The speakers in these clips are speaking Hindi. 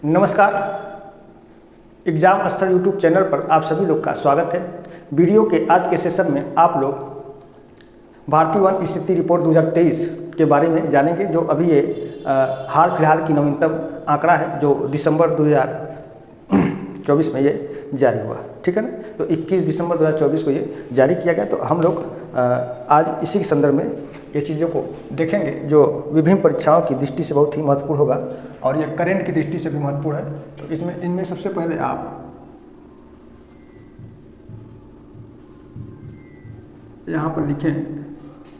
नमस्कार। एग्ज़ाम स्थल यूट्यूब चैनल पर आप सभी लोग का स्वागत है। वीडियो के आज के सेशन में आप लोग भारतीय वन स्थिति रिपोर्ट 2023 के बारे में जानेंगे, जो अभी ये हाल फिलहाल की नवीनतम आंकड़ा है जो दिसंबर 2024 में ये जारी हुआ। ठीक है ना। तो 21 दिसंबर 2024 को ये जारी किया गया। तो हम लोग आज इसी के संदर्भ में ये चीज़ों को देखेंगे जो विभिन्न परीक्षाओं की दृष्टि से बहुत ही महत्वपूर्ण होगा और ये करेंट की दृष्टि से भी महत्वपूर्ण है। तो इनमें सबसे पहले आप यहाँ पर लिखें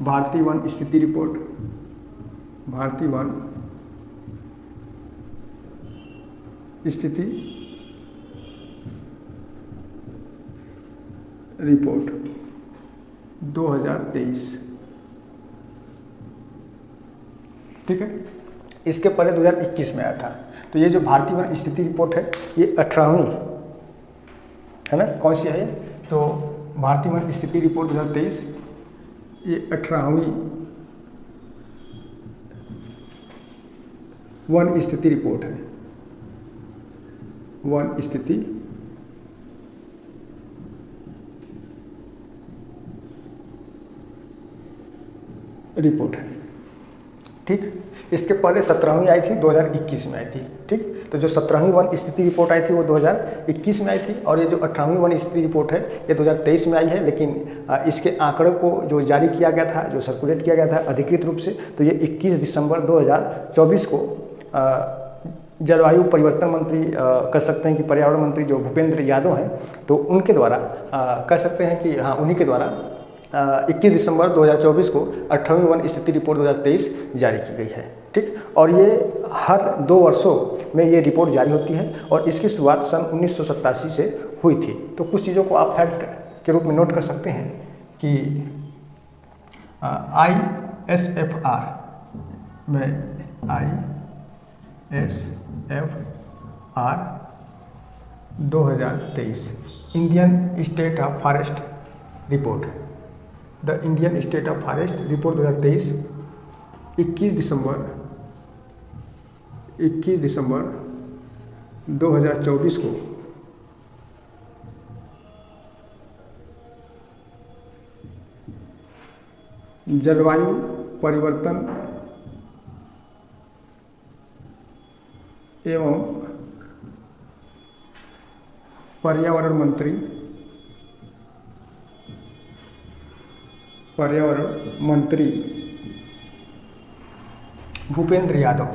भारतीय वन स्थिति रिपोर्ट, भारतीय वन स्थिति रिपोर्ट 2023। ठीक है। इसके पहले 2021 में आया था। तो ये जो भारतीय वन स्थिति रिपोर्ट है ये 18वीं है ना। कौन सी है ये? तो भारतीय वन स्थिति रिपोर्ट 2023 ये 18वीं वन स्थिति रिपोर्ट है। वन स्थिति रिपोर्ट है। ठीक। इसके पहले 17वीं आई थी, 2021 में आई थी। ठीक। तो जो 17वीं वन स्थिति रिपोर्ट आई थी वो 2021 में आई थी और ये जो 18वीं वन स्थिति रिपोर्ट है ये 2023 में आई है। लेकिन इसके आंकड़ों को जो जारी किया गया था, जो सर्कुलेट किया गया था अधिकृत रूप से, तो ये 21 दिसंबर 2024 को जलवायु परिवर्तन मंत्री कह सकते हैं कि पर्यावरण मंत्री जो भूपेंद्र यादव हैं, तो उनके द्वारा कह सकते हैं कि हाँ उन्हीं के द्वारा 21 दिसंबर 2024 को 18वीं वन स्थिति रिपोर्ट 2023 जारी की गई है। ठीक। और ये हर 2 वर्षों में ये रिपोर्ट जारी होती है और इसकी शुरुआत सन 1987 से हुई थी। तो कुछ चीज़ों को आप फैक्ट के रूप में नोट कर सकते हैं कि ISFR में ISFR 2023 Indian state of forest report, the Indian state of forest report 2023 21 दिसंबर 2024 को जलवायु परिवर्तन एवं पर्यावरण मंत्री भूपेंद्र यादव,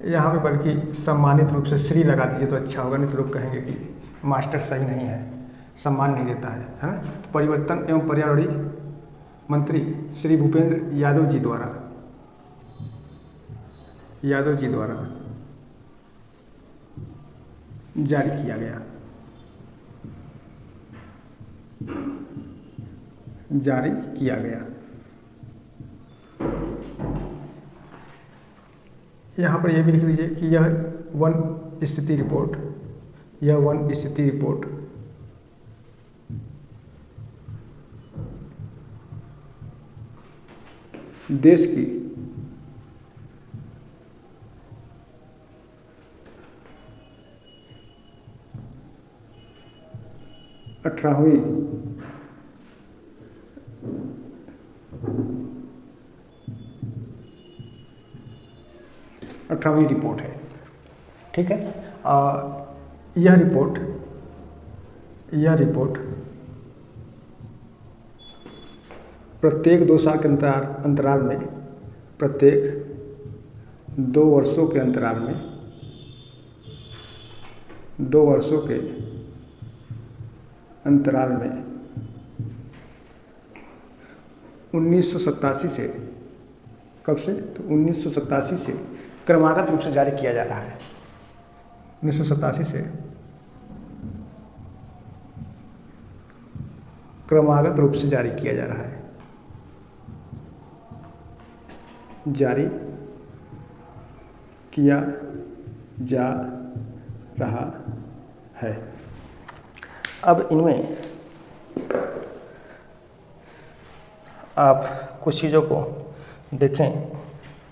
यहाँ पे बल्कि सम्मानित रूप से श्री लगा दीजिए तो अच्छा होगा, नहीं तो लोग कहेंगे कि मास्टर सही नहीं है, सम्मान नहीं देता है ना। तो परिवर्तन एवं पर्यावरण मंत्री श्री भूपेंद्र यादव जी द्वारा जारी किया गया। यहाँ पर यह भी लिख लीजिए कि यह वन स्थिति रिपोर्ट देश की अठारहवीं रिपोर्ट है। ठीक है। यह रिपोर्ट प्रत्येक 2 साल के अंतराल में, प्रत्येक 2 वर्षों के अंतराल में, 2 वर्षों के अंतराल में 1987 से, कब से? तो 1987 से क्रमागत रूप से जारी किया जा रहा है। 1987 से क्रमागत रूप से जारी किया जा रहा है, जारी किया जा रहा है। अब इनमें आप कुछ चीज़ों को देखें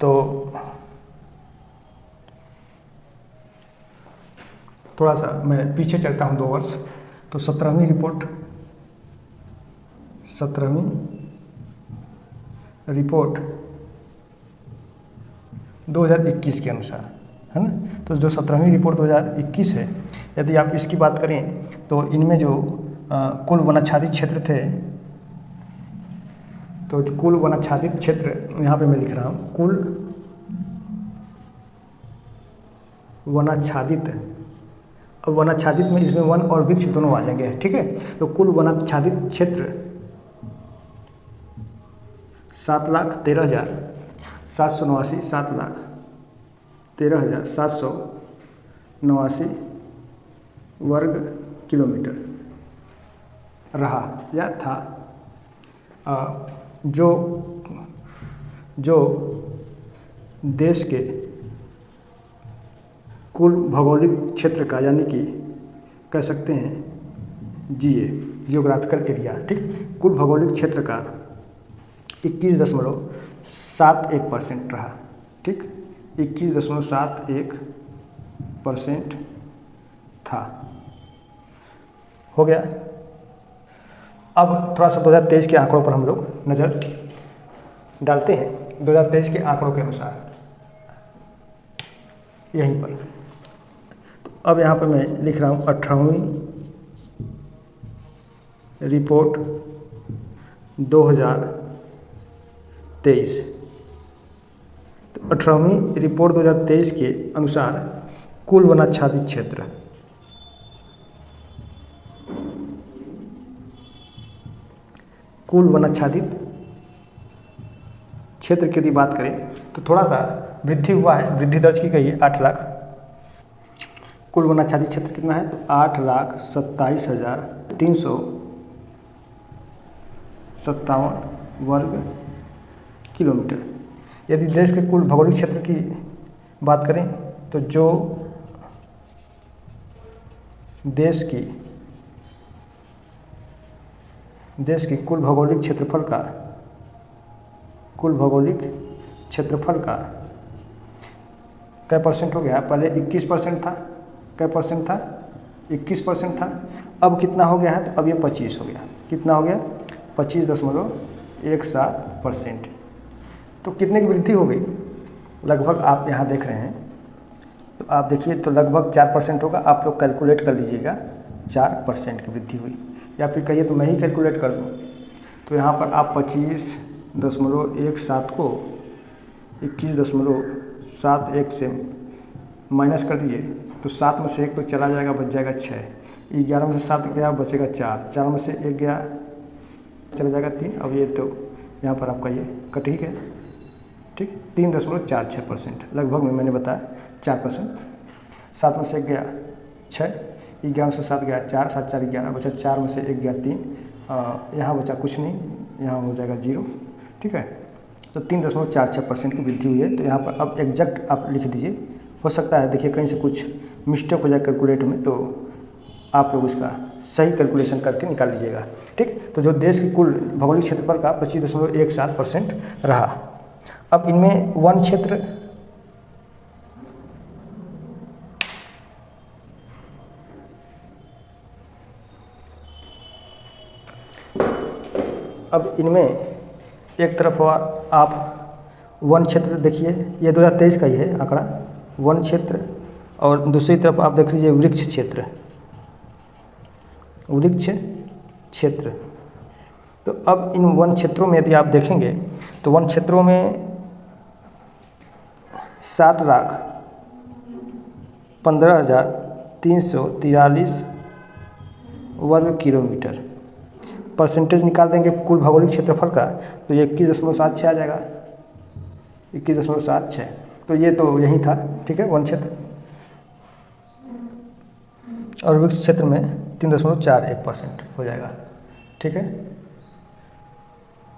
तो थोड़ा सा मैं पीछे चलता हूँ 2 वर्ष। तो 17वीं रिपोर्ट 2021 के अनुसार, है ना। तो जो 17वीं रिपोर्ट 2021 है, यदि आप इसकी बात करें तो इनमें जो कुल वनाच्छादित क्षेत्र थे, तो कुल वनाच्छादित क्षेत्र यहाँ पे मैं लिख रहा हूँ, कुल वनाच्छादित। अब वनाच्छादित में इसमें वन और वृक्ष दोनों आ जाएंगे, ठीक है। तो कुल वनाच्छादित क्षेत्र 7,13,789 7,13,789 वर्ग किलोमीटर रहा या था। जो देश के कुल भौगोलिक क्षेत्र का, यानी कि कह सकते हैं जियोग्राफिकल एरिया, ठीक, कुल भौगोलिक क्षेत्र का 21.71% रहा, ठीक, 21.71% था। हो गया। अब थोड़ा सा 2023 के आंकड़ों पर हम लोग नज़र डालते हैं। 2023 के आंकड़ों के अनुसार यहीं पर, तो अब यहाँ पर मैं लिख रहा हूँ 18वीं रिपोर्ट 2023। तो 18वीं रिपोर्ट 2023 के अनुसार कुल वनाच्छादित क्षेत्र, कुल वनाच्छादित क्षेत्र की यदि बात करें तो थोड़ा सा वृद्धि हुआ है, वृद्धि दर्ज की गई है 8 लाख। कुल वनाच्छादित क्षेत्र कितना है? तो 8,27,357 वर्ग किलोमीटर। यदि देश के कुल भौगोलिक क्षेत्र की बात करें तो जो देश की कुल भौगोलिक क्षेत्रफल का क्या परसेंट हो गया? पहले 21% था, क्या परसेंट था? 21% था। अब कितना हो गया है? तो अब ये 25 हो गया। कितना हो गया? 25.17%। तो कितने की वृद्धि हो गई? लगभग आप यहाँ देख रहे हैं, तो आप देखिए तो लगभग 4% होगा। आप लोग कैलकुलेट कर लीजिएगा, 4% की वृद्धि हुई, या फिर कहिए तो मैं ही कैलकुलेट कर दूँ। तो यहाँ पर आप 25.17 को 21.71 से माइनस कर दीजिए, तो 7 में से 1 तो चला जाएगा, बच जाएगा 6। 11 में से 7 गया, बचेगा 4। 4 में से 1 गया, चला जाएगा 3। अब ये तो यहाँ पर आपका ये कट ही गया, ठीक। 3.46% लगभग में मैंने बताया 4%। 7 में से 1 गया 6, 11 में से 7 गया 4, 7 4 11, बचा 4 में से 1 गया 3, यहाँ बचा कुछ नहीं, यहाँ हो जाएगा 0, ठीक है। तो 3.46% की वृद्धि हुई है। तो यहाँ पर अब एग्जैक्ट आप लिख दीजिए। हो सकता है देखिए कहीं से कुछ मिस्टेक हो जाए कैलकुलेट में, तो आप लोग इसका सही कैलकुलेशन करके निकाल लीजिएगा, ठीक। तो जो देश की कुल भौगोलिक क्षेत्रफल का 25.17% रहा। अब इनमें वन क्षेत्र, अब इनमें एक तरफ आप वन क्षेत्र देखिए, ये 2023 का ही है आंकड़ा, वन क्षेत्र, और दूसरी तरफ आप देख लीजिए वृक्ष क्षेत्र, वृक्ष क्षेत्र। तो अब इन वन क्षेत्रों में यदि आप देखेंगे तो वन क्षेत्रों में 7,15,343 वर्ग किलोमीटर। परसेंटेज निकाल देंगे कुल भौगोलिक क्षेत्रफल का, तो ये 21.76 आ जाएगा, 21.76। तो ये तो यही था, ठीक है, वन क्षेत्र। और वृक्ष क्षेत्र में 3.41% हो जाएगा, ठीक है।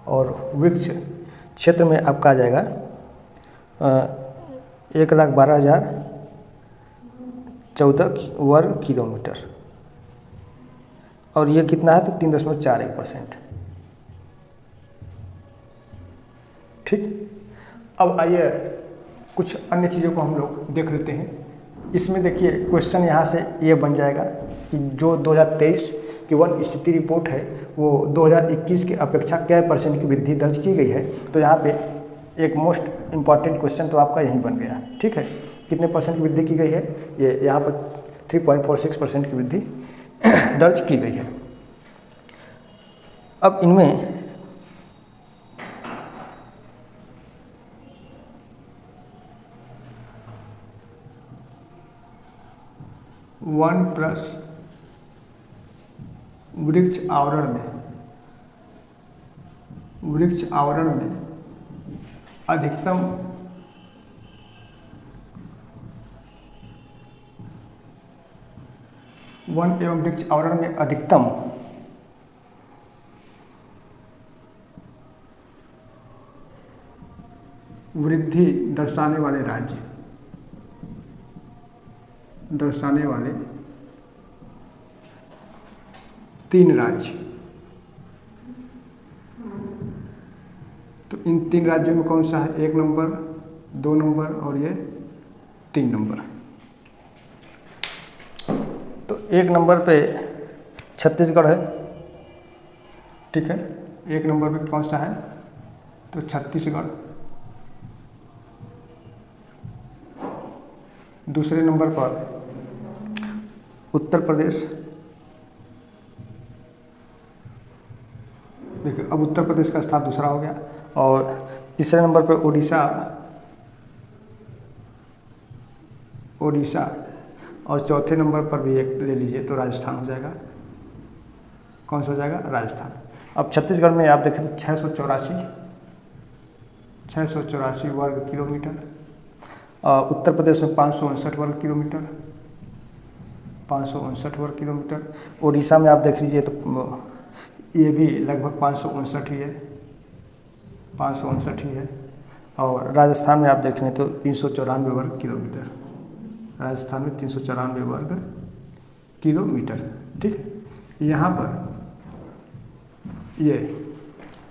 और वृक्ष क्षेत्र में आपका आ जाएगा 1,12,014 वर्ग किलोमीटर, और ये कितना है? तो 3.41%, ठीक। अब आइए कुछ अन्य चीज़ों को हम लोग देख लेते हैं। इसमें देखिए क्वेश्चन यहाँ से ये बन जाएगा कि जो 2023 की वन स्थिति रिपोर्ट है वो 2021 की अपेक्षा क्या % की वृद्धि दर्ज की गई है। तो यहाँ पे एक मोस्ट इम्पॉर्टेंट क्वेश्चन तो आपका यहीं बन गया, ठीक है। कितने % की वृद्धि की गई है, ये यहाँ पर 3.46% की वृद्धि दर्ज की गई है। अब इनमें वन प्लस वृक्ष आवरण में अधिकतम वन एवं वृक्ष आवरण में अधिकतम वृद्धि दर्शाने वाले 3 राज्य। तो इन 3 राज्यों में कौन सा है, 1 नंबर, 2 नंबर और ये 3 नंबर। तो 1 नंबर पे छत्तीसगढ़ है, ठीक है। 1 नंबर पे कौन सा है, तो छत्तीसगढ़। दूसरे नंबर पर उत्तर प्रदेश। देखिए अब उत्तर प्रदेश का स्थान दूसरा हो गया। और तीसरे नंबर पर उड़ीसा और चौथे नंबर पर भी एक ले लीजिए तो राजस्थान हो जाएगा। कौन सा हो जाएगा, राजस्थान। अब छत्तीसगढ़ में आप देखें तो 684 वर्ग किलोमीटर। उत्तर प्रदेश में 559 वर्ग किलोमीटर, 559 वर्ग किलोमीटर। उड़ीसा में आप देख लीजिए तो ये भी लगभग 559 ही है, 559 ही है। और राजस्थान में आप देख लें तो 394 वर्ग किलोमीटर, राजस्थान में 394 वर्ग किलोमीटर, ठीक है। यहाँ पर ये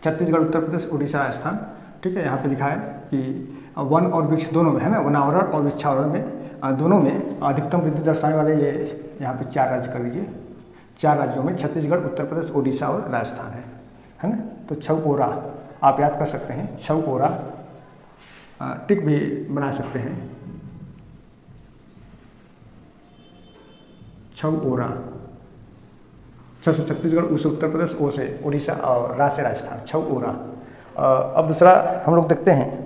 छत्तीसगढ़, उत्तर प्रदेश, उड़ीसा, राजस्थान, ठीक है। यहाँ पे लिखा है कि वन और वृक्ष दोनों में है ना, वनावरण और वृक्षावरण में दोनों में अधिकतम वृद्धि दर्शाने वाले ये यहाँ पे 4 राज्य कर लीजिए। 4 राज्यों में छत्तीसगढ़, उत्तर प्रदेश, उड़ीसा और राजस्थान है ना। तो छौओरा आप याद कर सकते हैं, छौओरा टिक भी बना सकते हैं, छौओरा। छ से छत्तीसगढ़, उ से उत्तर प्रदेश, ओ से उड़ीसा और रा से राजस्थान, छौओरा। अब दूसरा हम लोग देखते हैं,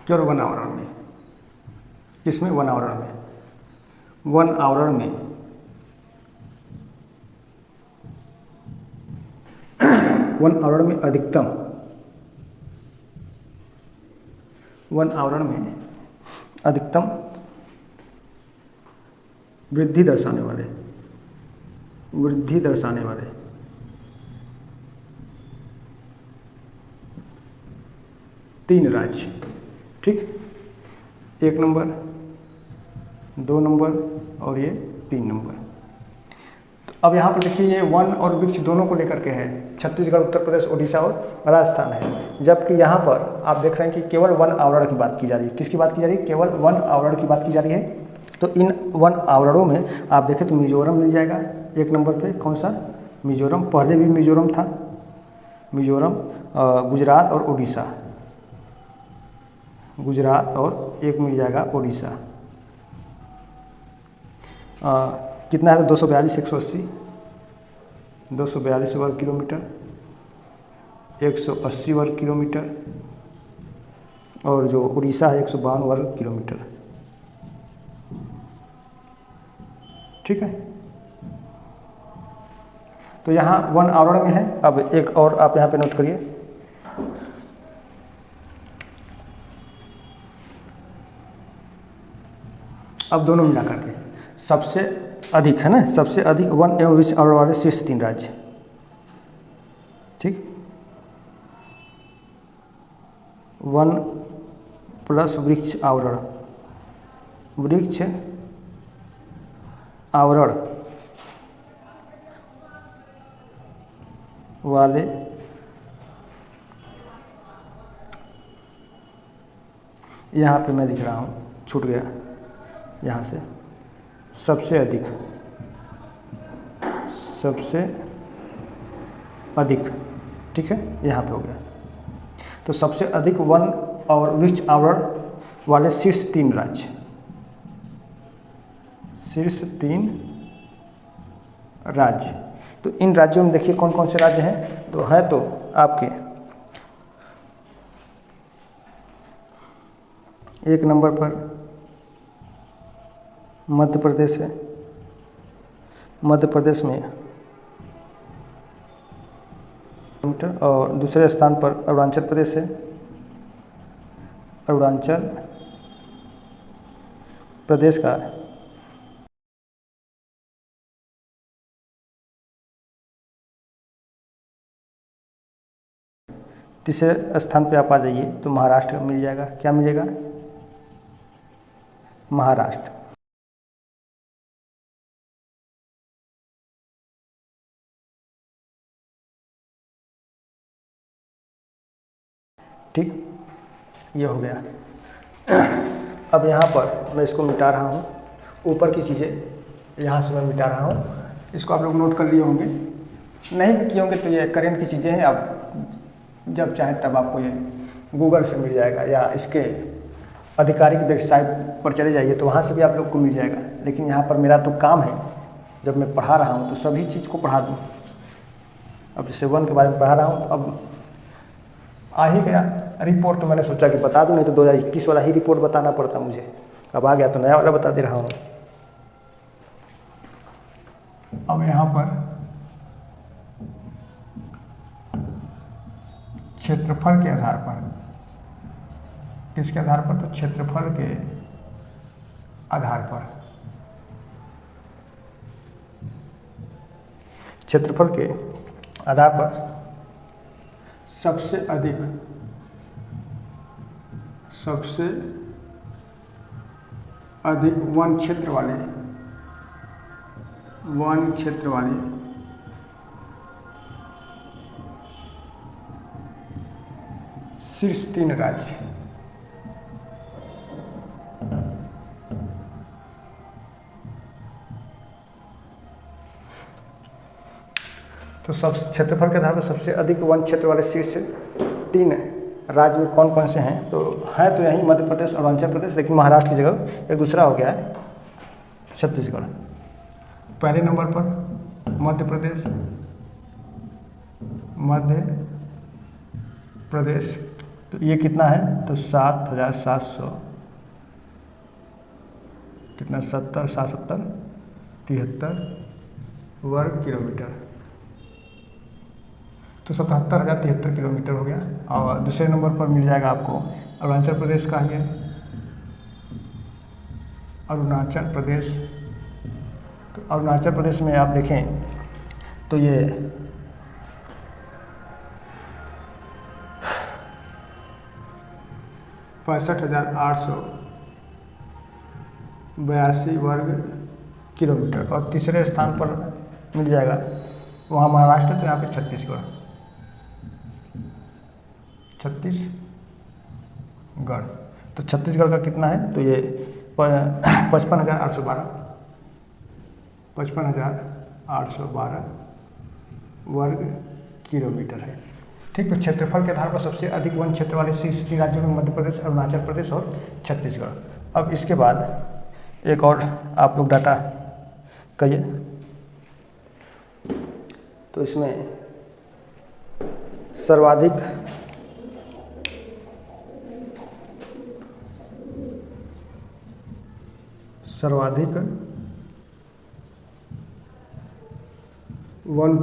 केवल वन आवरण में। किसमें, वन आवरण में। वन आवरण में वन आवरण में अधिकतम, वन आवरण में अधिकतम वृद्धि दर्शाने वाले 3 राज्य, ठीक। 1 नंबर, 2 नंबर और ये 3 नंबर। तो अब यहाँ पर देखिए ये वन और वृक्ष दोनों को लेकर के है, छत्तीसगढ़, उत्तर प्रदेश, उड़ीसा और राजस्थान है। जबकि यहाँ पर आप देख रहे हैं कि केवल वन आवरण की बात की जा रही है। किसकी बात की जा रही है, केवल वन आवरण की बात की जा रही है। तो इन वन आवरणों में आप देखें तो मिजोरम मिल जाएगा 1 नंबर पे। कौन सा, मिजोरम। पहले भी मिजोरम था, मिजोरम, गुजरात और उड़ीसा, गुजरात और एक मिल जाएगा उड़ीसा। कितना है, तो 242, 180, 242 वर्ग किलोमीटर, 180 वर्ग किलोमीटर। और जो उड़ीसा है 152 वर्ग किलोमीटर, ठीक है। तो यहाँ वन आवरण में है। अब एक और आप यहाँ पे नोट करिए, अब दोनों मिला करके सबसे अधिक है ना, सबसे अधिक वन एवं वृक्ष आवरण वाले शीर्ष 3 राज्य, ठीक। वन प्लस वृक्ष आवरण, वृक्ष आवरण वाले यहाँ पे मैं लिख रहा हूँ, छूट गया यहाँ से, सबसे अधिक, ठीक है, यहाँ पे हो गया। तो सबसे अधिक वन और वृक्ष आवरण वाले शीर्ष 3 राज्य, तो इन राज्यों में देखिए कौन कौन से राज्य हैं। तो है तो आपके 1 नंबर पर मध्य प्रदेश है, मध्य प्रदेश में, और दूसरे स्थान पर अरुणाचल प्रदेश है, अरुणाचल प्रदेश का तीसरे स्थान पे आप आ जाइए तो महाराष्ट्र मिल जाएगा। क्या मिलेगा? महाराष्ट्र। ठीक, ये हो गया। अब यहाँ पर मैं इसको मिटा रहा हूँ, ऊपर की चीज़ें यहाँ से मैं मिटा रहा हूँ। इसको आप लोग नोट कर लिए होंगे, नहीं भी किए होंगे तो ये करेंट की चीज़ें हैं। आप जब चाहें तब आपको ये गूगल से मिल जाएगा, या इसके आधिकारिक वेबसाइट पर चले जाइए तो वहाँ से भी आप लोग को मिल जाएगा। लेकिन यहाँ पर मेरा तो काम है, जब मैं पढ़ा रहा हूँ तो सभी चीज़ को पढ़ा दूँ। अब जैसे 1 के बारे में पढ़ा रहा हूँ तो अब आ ही गया रिपोर्ट, तो मैंने सोचा कि बता दूं, नहीं तो 2021 वाला ही रिपोर्ट बताना पड़ता मुझे। अब आ गया तो नया वाला बता दे रहा हूँ। अब यहाँ पर क्षेत्रफल के आधार पर, किसके आधार पर? तो क्षेत्रफल के आधार पर, क्षेत्रफल के आधार पर सबसे अधिक वन क्षेत्र वाले शीर्ष 3 राज्य, तो सब क्षेत्रफल के आधार पर सबसे अधिक वन क्षेत्र वाले शीर्ष 3 राज्य में कौन कौन से हैं? तो है तो यहीं मध्य प्रदेश, अरुणाचल प्रदेश, लेकिन महाराष्ट्र की जगह एक दूसरा हो गया है, छत्तीसगढ़। पहले नंबर पर मध्य प्रदेश, तो ये कितना है? तो 7,700 कितना, 73 वर्ग किलोमीटर, तो 77,073 किलोमीटर हो गया। और दूसरे नंबर पर मिल जाएगा आपको अरुणाचल प्रदेश का, ये अरुणाचल प्रदेश। तो अरुणाचल प्रदेश में आप देखें तो ये 65,882 वर्ग किलोमीटर। और तीसरे स्थान पर मिल जाएगा वहाँ महाराष्ट्र, तो यहाँ पे छत्तीसगढ़, तो छत्तीसगढ़ का कितना है? तो ये 55,812 वर्ग किलोमीटर है। ठीक, तो क्षेत्रफल के आधार पर सबसे अधिक वन क्षेत्र वाले शीर्ष 3 राज्यों में मध्य प्रदेश, अरुणाचल प्रदेश और छत्तीसगढ़। अब इसके बाद एक और आप लोग डाटा करिए, तो इसमें सर्वाधिक वन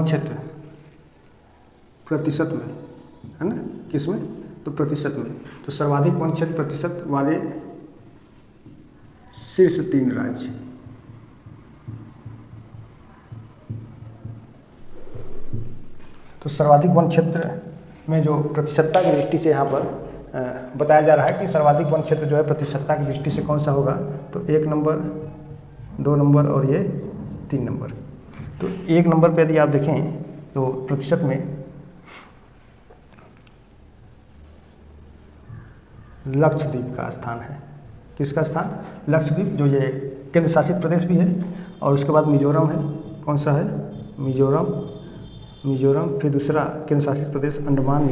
क्षेत्र प्रतिशत में, है ना, किस में? तो प्रतिशत में। तो सर्वाधिक वन क्षेत्र प्रतिशत वाले शीर्ष 3 राज्य, तो सर्वाधिक वन क्षेत्र में जो प्रतिशतता की दृष्टि से यहाँ पर बताया जा रहा है कि सर्वाधिक वन क्षेत्र जो है प्रतिशतता की दृष्टि से कौन सा होगा? तो 1 नंबर, 2 नंबर और ये 3 नंबर। तो 1 नंबर पे यदि आप देखें तो प्रतिशत में लक्षद्वीप का स्थान है। किसका स्थान? लक्षद्वीप, जो ये केंद्र शासित प्रदेश भी है। और उसके बाद मिजोरम है। कौन सा है? मिजोरम। फिर दूसरा केंद्र शासित प्रदेश अंडमान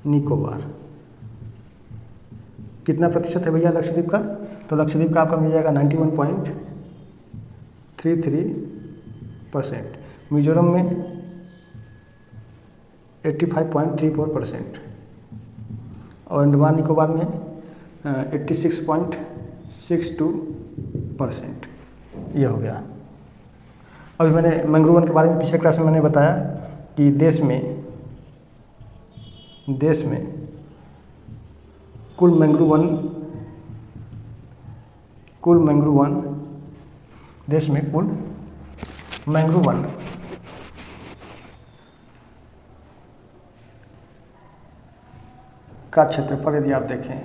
निकोबार। कितना प्रतिशत है भैया लक्षद्वीप का? तो लक्षद्वीप का आपका मिल जाएगा 91.33%। मिजोरम में 85.34% और अंडमान निकोबार में 86.62%। यह हो गया। अभी मैंने मैंग्रोव वन के बारे में पिछले क्लास में मैंने बताया कि देश में कुल मैंग्रोव वन देश में कुल मैंग्रोव वन का क्षेत्रफल यदि आप देखें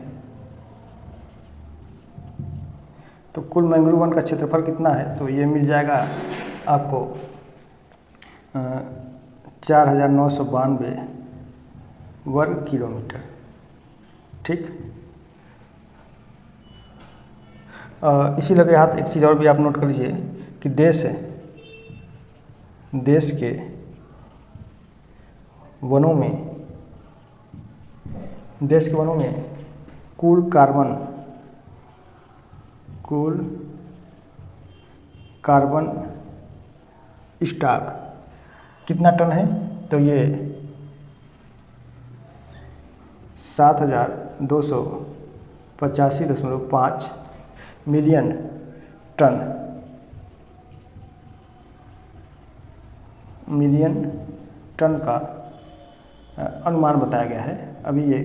तो कुल मैंग्रोव वन का क्षेत्रफल कितना है? तो ये मिल जाएगा आपको 4992 वर्ग किलोमीटर। ठीक। इसी लगे हाथ एक चीज़ और भी आप नोट कर लीजिए कि देश के वनों में कुल कार्बन स्टॉक कितना टन है? तो ये 7285.5 मिलियन टन का अनुमान बताया गया है। अभी ये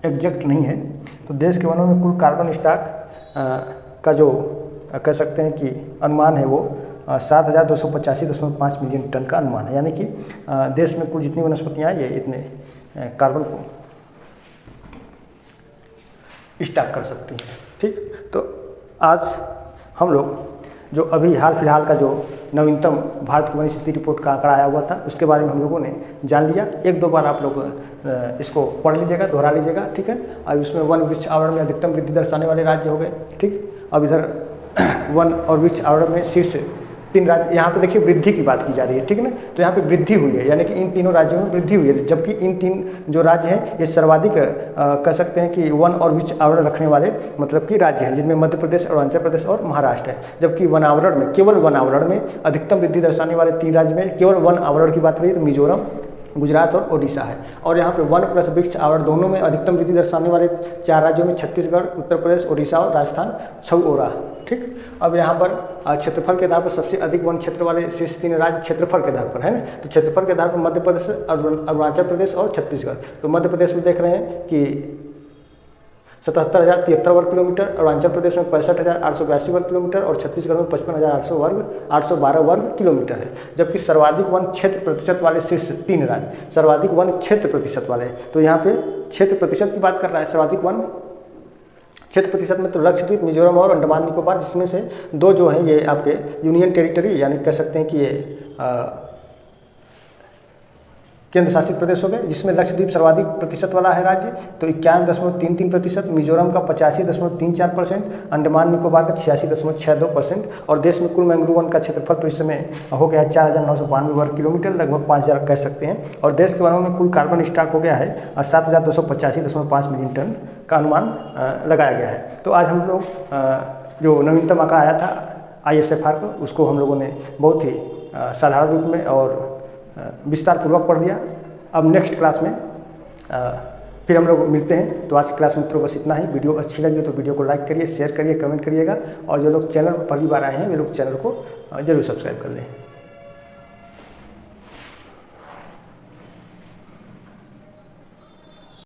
एग्जैक्ट नहीं है। तो देश के वनों में कुल कार्बन स्टॉक का जो कह सकते हैं कि अनुमान है वो 7285.5 मिलियन टन का अनुमान है। यानी कि देश में कुल जितनी वनस्पतियाँ ये इतने कार्बन को स्टॉक कर सकती हैं। ठीक। तो आज हम लोग जो अभी हाल फिलहाल का जो नवीनतम भारत की वन स्थिति रिपोर्ट का आंकड़ा आया हुआ था उसके बारे में हम लोगों ने जान लिया। 1-2 बार आप लोग इसको पढ़ लीजिएगा, दोहरा लीजिएगा। ठीक है। अब इसमें वन वृक्ष आवरण में अधिकतम वृद्धि दर्शाने वाले राज्य हो गए। ठीक। अब इधर वन और वृक्ष आवरण में शीर्ष 3 राज्य, यहाँ पे देखिए वृद्धि की बात की जा रही है। ठीक है ना। तो यहाँ पे वृद्धि हुई है, यानी कि इन तीनों राज्यों में वृद्धि हुई है। जबकि इन 3 जो राज्य हैं ये सर्वाधिक कह सकते हैं कि वन और वृक्ष आवरण रखने वाले मतलब कि राज्य हैं, जिनमें मध्य प्रदेश, अरुणाचल प्रदेश और महाराष्ट्र है। जबकि वन आवरण में, केवल वन आवरण में अधिकतम वृद्धि दर्शाने वाले 3 राज्य में केवल वन आवरण की बात करिए तो मिजोरम, गुजरात और ओडिशा है। और यहाँ पे वन प्लस वृक्ष आवरण दोनों में अधिकतम वृद्धि दर्शाने वाले 4 राज्यों में छत्तीसगढ़, उत्तर प्रदेश, ओडिशा और राजस्थान छौरा। ठीक। अब यहाँ पर क्षेत्रफल के आधार पर सबसे अधिक वन क्षेत्र वाले शेष 3 राज्य क्षेत्रफल के आधार पर है ना। तो क्षेत्रफल के आधार पर मध्य प्रदेश, अरुणाचल प्रदेश और छत्तीसगढ़। तो मध्य प्रदेश में देख रहे हैं कि 77,073 वर्ग किलोमीटर, अरुणाचल प्रदेश में 65,882 वर्ग किलोमीटर और छत्तीसगढ़ में 55,812 वर्ग किलोमीटर है। जबकि सर्वाधिक वन क्षेत्र प्रतिशत वाले शीर्ष 3 राज्य, सर्वाधिक वन क्षेत्र प्रतिशत वाले, तो यहाँ पे क्षेत्र प्रतिशत की बात कर रहा है। सर्वाधिक वन क्षेत्र प्रतिशत में तो लक्षद्वीप, मिजोरम और अंडमान निकोबार, जिसमें से 2 जो हैं ये आपके यूनियन टेरिटरी यानी कह सकते हैं कि ये केंद्र शासित प्रदेश हो गए, जिसमें लक्षद्वीप सर्वाधिक प्रतिशत वाला है राज्य, तो 91.33%, मिजोरम का 85.34%, अंडमान निकोबार का 86.62% और देश में कुल मैंग्रोव वन का क्षेत्रफल तो इस समय हो गया है 4,992 वर्ग किलोमीटर, लगभग 5,000 कह सकते हैं। और देश के वनों में कुल कार्बन स्टॉक हो गया है 7,285.5 मिलियन टन का अनुमान लगाया गया है। तो आज हम लोग जो नवीनतम आंकड़ा आया था ISFR को, उसको हम लोगों ने बहुत ही साधारण रूप में और विस्तार पूर्वक पढ़ लिया। अब नेक्स्ट क्लास में फिर हम लोग मिलते हैं। तो आज की क्लास मित्रों बस इतना ही। वीडियो अच्छी लगी तो वीडियो को लाइक करिए, शेयर करिए, कमेंट करिएगा और जो लोग चैनल पर पहली बार आए हैं वे लोग चैनल को जरूर सब्सक्राइब कर लें।